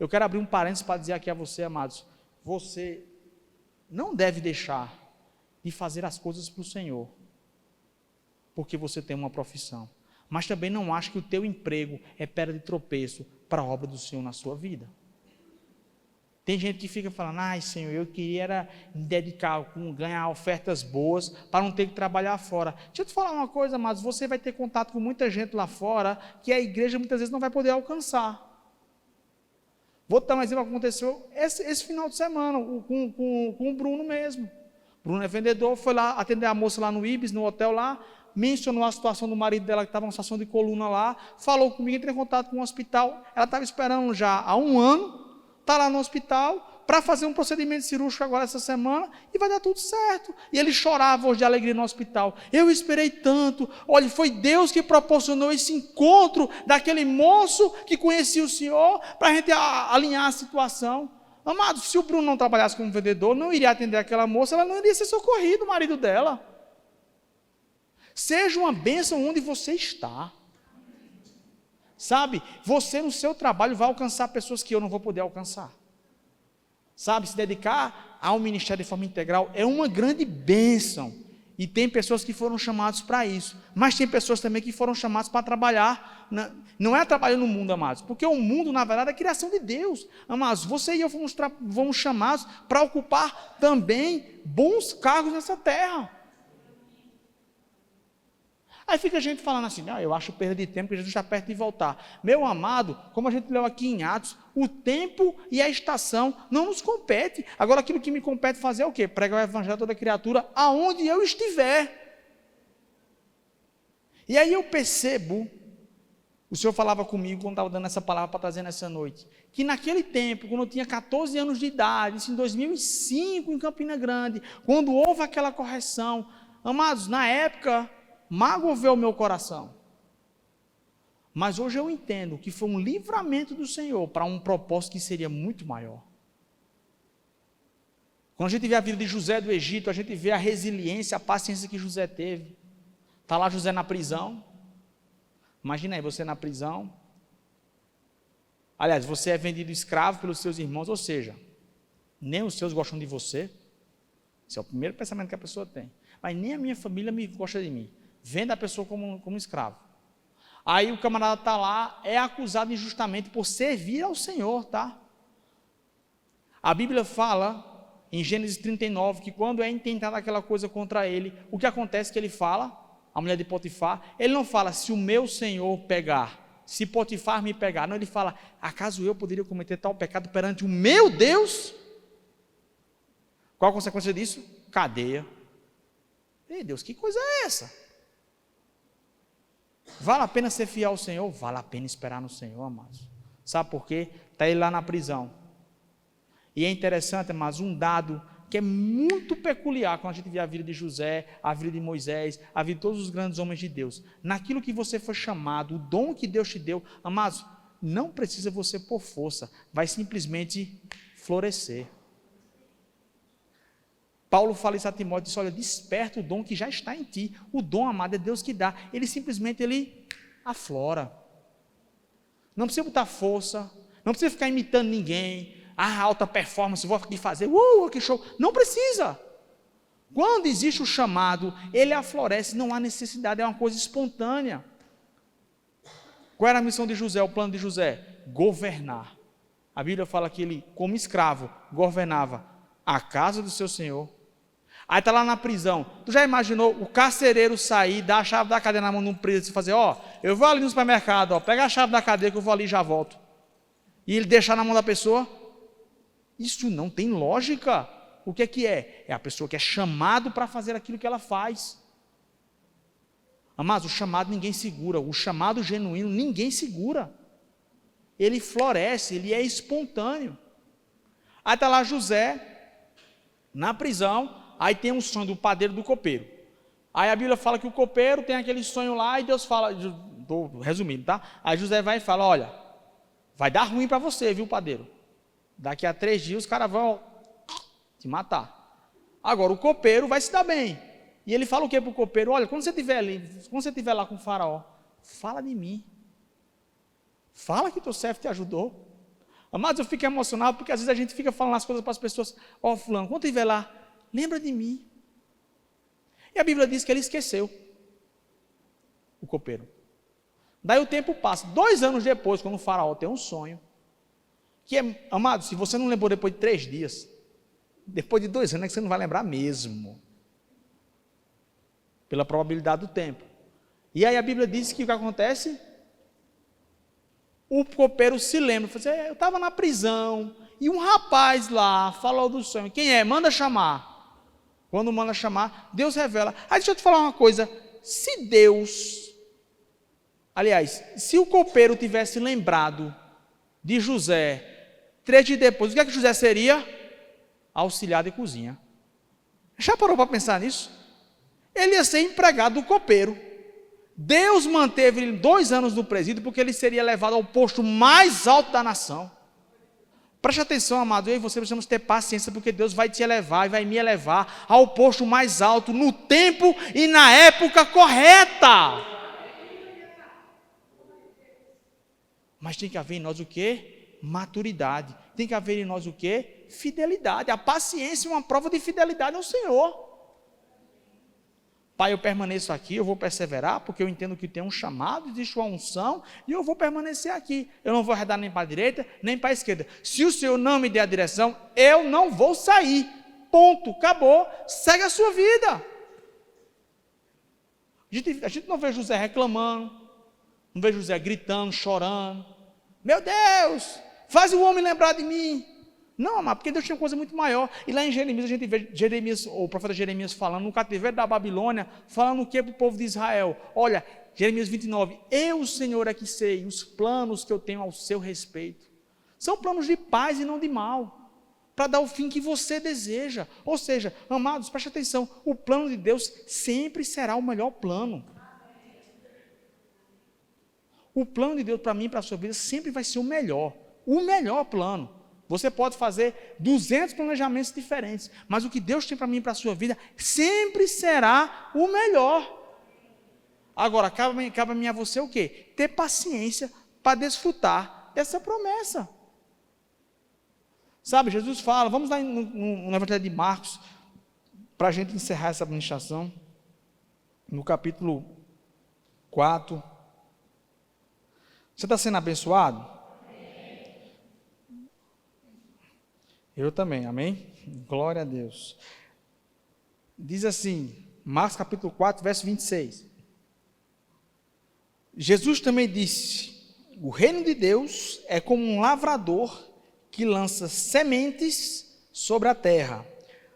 Speaker 1: Eu quero abrir um parênteses para dizer aqui a você, amados, você não deve deixar de fazer as coisas para o Senhor, porque você tem uma profissão, mas também não ache que o teu emprego é pedra de tropeço para a obra do Senhor na sua vida. Tem gente que fica falando, ai Senhor, eu queria me dedicar, ganhar ofertas boas, para não ter que trabalhar fora. Deixa eu te falar uma coisa, mas você vai ter contato com muita gente lá fora, que a igreja muitas vezes não vai poder alcançar. Vou dar um exemplo que aconteceu esse final de semana, com o Bruno mesmo. O Bruno é vendedor, foi lá atender a moça lá no Ibis, no hotel lá, mencionou a situação do marido dela, que estava em uma situação de coluna lá, falou comigo, entrei em contato com o hospital, ela estava esperando já há 1 ano, está lá no hospital, para fazer um procedimento cirúrgico agora essa semana, e vai dar tudo certo. E ele chorava hoje de alegria no hospital. Eu esperei tanto, olha, foi Deus que proporcionou esse encontro daquele moço que conhecia o Senhor, para a gente alinhar a situação. Amado, se o Bruno não trabalhasse como vendedor, não iria atender aquela moça, ela não iria ser socorrida, o marido dela. Seja uma bênção onde você está. Sabe, você no seu trabalho vai alcançar pessoas que eu não vou poder alcançar. Sabe, se dedicar ao ministério de forma integral é uma grande bênção. E tem pessoas que foram chamadas para isso. Mas tem pessoas também que foram chamadas para trabalhar. Não é trabalhar no mundo, amados. Porque o mundo, na verdade, é a criação de Deus. Amados, você e eu fomos chamados para ocupar também bons cargos nessa terra. Aí fica a gente falando assim, não, eu acho perda de tempo, que Jesus está perto de voltar. Meu amado, como a gente leu aqui em Atos, o tempo e a estação não nos compete. Agora, aquilo que me compete fazer é o quê? Pregar o evangelho a toda criatura, aonde eu estiver. E aí eu percebo, o Senhor falava comigo, quando estava dando essa palavra para trazer nessa noite, que naquele tempo, quando eu tinha 14 anos de idade, isso em 2005, em Campina Grande, quando houve aquela correção, amados, na época, magoou o meu coração, mas hoje eu entendo que foi um livramento do Senhor para um propósito que seria muito maior. Quando a gente vê a vida de José do Egito, a gente vê a resiliência, a paciência que José teve. Está lá José na prisão, imagina aí você na prisão, aliás, você é vendido escravo pelos seus irmãos, ou seja, nem os seus gostam de você, esse é o primeiro pensamento que a pessoa tem, mas nem a minha família me gosta de mim. Vende a pessoa como escravo. Aí o camarada está lá, é acusado injustamente por servir ao Senhor, tá? A Bíblia fala, em Gênesis 39, que quando é intentada aquela coisa contra ele, o que acontece que ele fala, a mulher de Potifar, ele não fala, se o meu Senhor pegar, se Potifar me pegar, não, ele fala, acaso eu poderia cometer tal pecado perante o meu Deus? Qual a consequência disso? Cadeia. Ei, Deus, que coisa é essa? Vale a pena ser fiel ao Senhor? Vale a pena esperar no Senhor, amados. Sabe por quê? Está ele lá na prisão. E é interessante, mas um dado que é muito peculiar quando a gente vê a vida de José, a vida de Moisés, a vida de todos os grandes homens de Deus. Naquilo que você foi chamado, o dom que Deus te deu, amados, não precisa você por força, vai simplesmente florescer. Paulo fala isso a Timóteo, diz, olha, desperta o dom que já está em ti. O dom, amado, é Deus que dá. Ele simplesmente, ele aflora. Não precisa botar força, não precisa ficar imitando ninguém. Alta performance, vou aqui fazer, que show. Não precisa. Quando existe o chamado, ele aflorece, não há necessidade, é uma coisa espontânea. Qual era a missão de José, o plano de José? Governar. A Bíblia fala que ele, como escravo, governava a casa do seu senhor. Aí está lá na prisão. Tu já imaginou o carcereiro sair, dar a chave da cadeia na mão de um preso e fazer, eu vou ali no supermercado, pega a chave da cadeia que eu vou ali e já volto. E ele deixar na mão da pessoa? Isso não tem lógica. O que é? É a pessoa que é chamado para fazer aquilo que ela faz. Mas o chamado ninguém segura. O chamado genuíno ninguém segura. Ele floresce, ele é espontâneo. Aí está lá José, na prisão, aí tem um sonho do padeiro e do copeiro. Aí a Bíblia fala que o copeiro tem aquele sonho lá e Deus fala, estou resumindo, tá? Aí José vai e fala, olha, vai dar ruim para você, viu, padeiro? Daqui a 3 dias os caras vão te matar. Agora, o copeiro vai se dar bem. E ele fala o que para o copeiro? Olha, quando você estiver lá com o faraó, fala de mim. Fala que teu servo te ajudou. Amados, eu fico emocionado porque às vezes a gente fica falando as coisas para as pessoas. Fulano, quando estiver lá, lembra de mim. E a Bíblia diz que ele esqueceu. O copeiro. Daí o tempo passa. 2 anos depois, quando o faraó tem um sonho, que é, amado, se você não lembrou depois de 3 dias, depois de 2 anos é que você não vai lembrar mesmo. Pela probabilidade do tempo. E aí a Bíblia diz que o que acontece? O copeiro se lembra, fala assim, eu estava na prisão, e um rapaz lá falou do sonho. Quem é? Manda chamar. Quando manda chamar, Deus revela. Aí deixa eu te falar uma coisa, se o copeiro tivesse lembrado de José, 3 dias depois, o que é que José seria? Auxiliar de cozinha. Já parou para pensar nisso? Ele ia ser empregado do copeiro. Deus manteve ele 2 anos no presídio, porque ele seria levado ao posto mais alto da nação. Preste atenção, amado, eu e você precisamos ter paciência, porque Deus vai te elevar e vai me elevar ao posto mais alto, no tempo e na época correta. Mas tem que haver em nós o quê? Maturidade. Tem que haver em nós o quê? Fidelidade. A paciência é uma prova de fidelidade ao Senhor. Pai, eu permaneço aqui, eu vou perseverar, porque eu entendo que tem um chamado, existe uma unção, e eu vou permanecer aqui. Eu não vou arredar nem para a direita, nem para a esquerda. Se o Senhor não me der a direção, eu não vou sair. Ponto, acabou. Segue a sua vida. A gente não vê José reclamando, não vê José gritando, chorando. Meu Deus, faz o homem lembrar de mim. Não, amado, porque Deus tinha uma coisa muito maior. E lá em Jeremias, a gente vê o profeta Jeremias falando, no cativeiro da Babilônia, falando o que para o povo de Israel? Olha, Jeremias 29, eu, Senhor, é que sei os planos que eu tenho ao seu respeito. São planos de paz e não de mal, para dar o fim que você deseja. Ou seja, amados, preste atenção, o plano de Deus sempre será o melhor plano. O plano de Deus para mim e para a sua vida sempre vai ser o melhor plano. Você pode fazer 200 planejamentos diferentes, mas o que Deus tem para mim e para a sua vida sempre será o melhor. Agora, cabe a mim a você o quê? Ter paciência para desfrutar dessa promessa. Sabe, Jesus fala, vamos lá no Evangelho de Marcos, para a gente encerrar essa administração, no capítulo 4. Você está sendo abençoado?
Speaker 2: Eu também, amém? Glória a Deus. Diz assim, Marcos capítulo 4, verso 26. Jesus também disse: o reino de Deus é como um lavrador que lança sementes sobre a terra.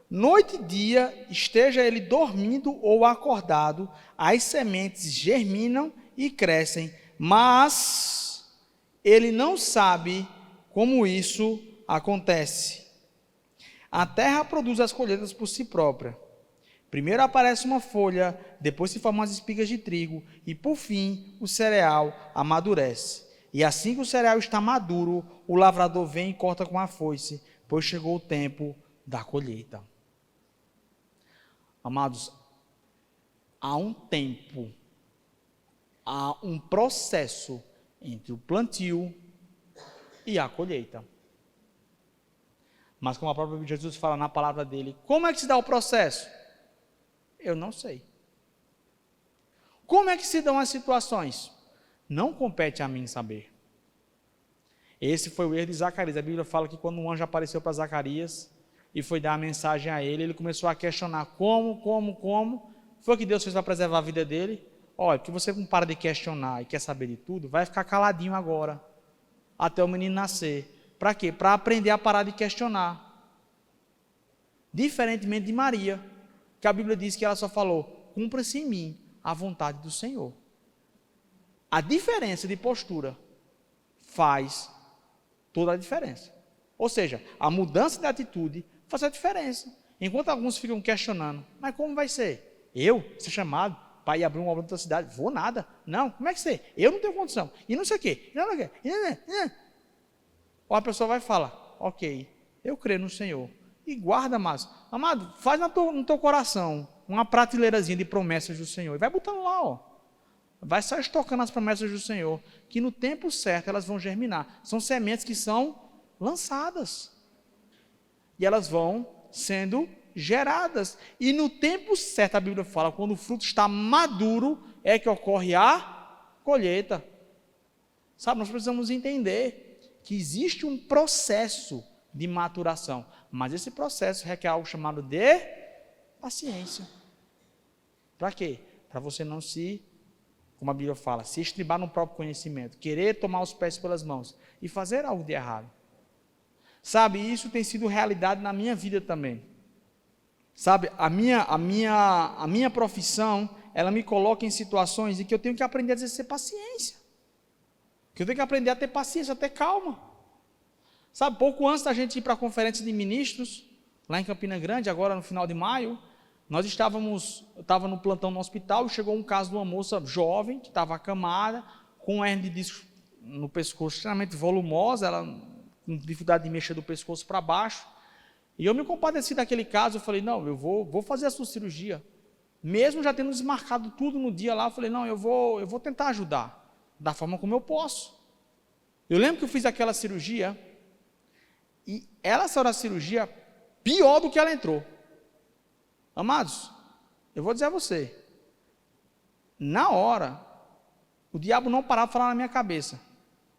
Speaker 2: Noite e dia, esteja ele dormindo ou acordado, as sementes germinam e crescem, mas ele não sabe como isso acontece. A terra produz as colheitas por si própria. Primeiro aparece uma folha, depois se formam as espigas de trigo e, por fim, o cereal amadurece. E assim que o cereal está maduro, o lavrador vem e corta com a foice, pois chegou o tempo da colheita. Amados, há um tempo, há um processo entre o plantio e a colheita. Mas como a própria Jesus fala na palavra dele, como é que se dá o processo? Eu não sei. Como é que se dão as situações? Não compete a mim saber. Esse foi o erro de Zacarias. A Bíblia fala que quando um anjo apareceu para Zacarias e foi dar a mensagem a ele, ele começou a questionar como foi que Deus fez para preservar a vida dele. Olha, porque você não para de questionar e quer saber de tudo, vai ficar caladinho agora, até o menino nascer. Para quê? Para aprender a parar de questionar. Diferentemente de Maria, que a Bíblia diz que ela só falou: cumpra-se em mim a vontade do Senhor. A diferença de postura faz toda a diferença. Ou seja, a mudança de atitude faz a diferença. Enquanto alguns ficam questionando: mas como vai ser? Eu ser chamado para ir abrir uma obra na outra cidade? Vou nada. Não, como é que ser? Eu não tenho condição. E não sei o quê. Ou a pessoa vai falar: ok, eu creio no Senhor. E guarda, amado, faz no teu coração uma prateleirazinha de promessas do Senhor. E vai botando lá, ó. Vai só estocando as promessas do Senhor, que no tempo certo elas vão germinar. São sementes que são lançadas. E elas vão sendo geradas. E no tempo certo, a Bíblia fala, quando o fruto está maduro, é que ocorre a colheita. Sabe, nós precisamos entender que existe um processo de maturação. Mas esse processo requer algo chamado de paciência. Para quê? Para você não se, como a Bíblia fala, se estribar no próprio conhecimento, querer tomar os pés pelas mãos e fazer algo de errado. Sabe, isso tem sido realidade na minha vida também. Sabe, a minha profissão, ela me coloca em situações em que eu tenho que aprender a exercer paciência. Que eu tenho que aprender a ter paciência, a ter calma. Sabe, pouco antes da gente ir para a conferência de ministros, lá em Campina Grande, agora no final de maio, eu estava no plantão no hospital e chegou um caso de uma moça jovem, que estava acamada, com um hernia de disco no pescoço extremamente volumosa, ela com dificuldade de mexer do pescoço para baixo. E eu me compadeci daquele caso, eu falei: não, eu vou fazer a sua cirurgia. Mesmo já tendo desmarcado tudo no dia lá, eu falei: não, eu vou tentar ajudar, da forma como eu posso. Eu lembro que eu fiz aquela cirurgia, e ela saiu da cirurgia pior do que ela entrou. Amados, eu vou dizer a você, na hora, o diabo não parava de falar na minha cabeça: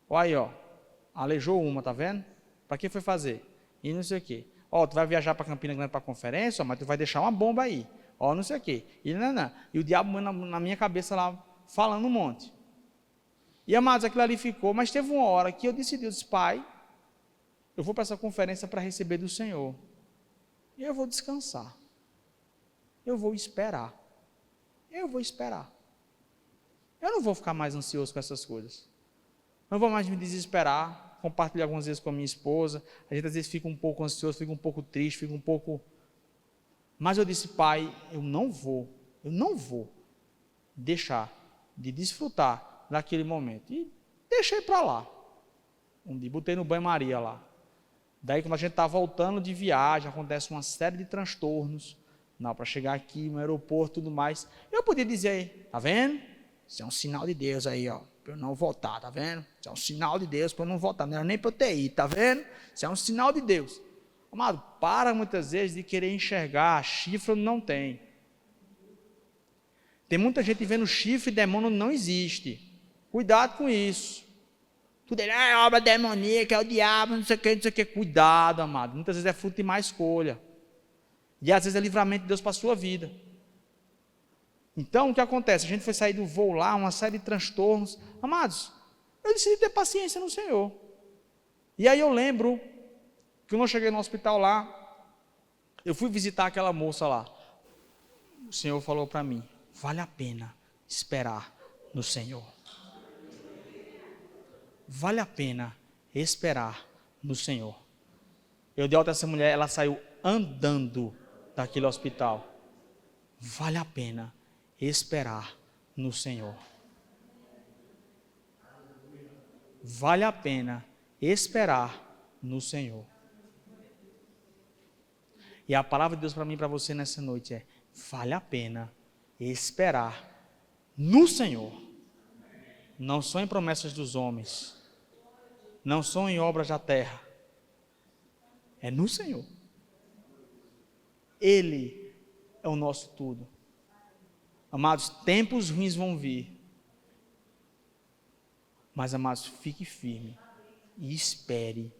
Speaker 2: olha aí, ó, aleijou uma, tá vendo? Para que foi fazer? E não sei o quê. Ó, tu vai viajar para Campina Grande para a conferência, mas tu vai deixar uma bomba aí. Ó, não sei o quê. E não. E o diabo na minha cabeça lá, falando um monte. E, amados, aquilo ali ficou, mas teve uma hora que eu disse: pai, eu vou para essa conferência para receber do Senhor. E eu vou descansar. Eu vou esperar. Eu não vou ficar mais ansioso com essas coisas. Não vou mais me desesperar. Compartilhei algumas vezes com a minha esposa. A gente às vezes fica um pouco ansioso, fica um pouco triste, fica um pouco... Mas eu disse: pai, eu não vou deixar de desfrutar daquele momento. E deixei para lá. Um dia botei no banho-maria lá. Daí, quando a gente está voltando de viagem, acontece uma série de transtornos. Não, para chegar aqui no aeroporto e tudo mais. Eu podia dizer: tá vendo? Isso é um sinal de Deus aí, ó, para eu não voltar, tá vendo? Isso é um sinal de Deus para eu não voltar. Não era nem para eu ter ido, tá vendo? Isso é um sinal de Deus. Amado, para muitas vezes de querer enxergar chifre onde não tem. Tem muita gente vendo chifre e demônio não existe. Cuidado com isso. Tudo é obra demoníaca, é o diabo, não sei o que, não sei o que. Cuidado, amado. Muitas vezes é fruto de má escolha. E às vezes é livramento de Deus para a sua vida. Então, o que acontece? A gente foi sair do voo lá, uma série de transtornos. Amados, eu decidi ter paciência no Senhor. E aí eu lembro que quando eu cheguei no hospital lá, eu fui visitar aquela moça lá. O Senhor falou para mim, vale a pena esperar no Senhor. Vale a pena esperar no Senhor. Eu dei alta a essa mulher, ela saiu andando daquele hospital. Vale a pena esperar no Senhor. Vale a pena esperar no Senhor. E a palavra de Deus para mim e para você nessa noite é: vale a pena esperar no Senhor. Não são em promessas dos homens, não são em obras da terra, é no Senhor. Ele é o nosso tudo. Amados, tempos ruins vão vir, mas amados, fique firme e espere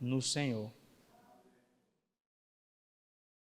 Speaker 2: no Senhor.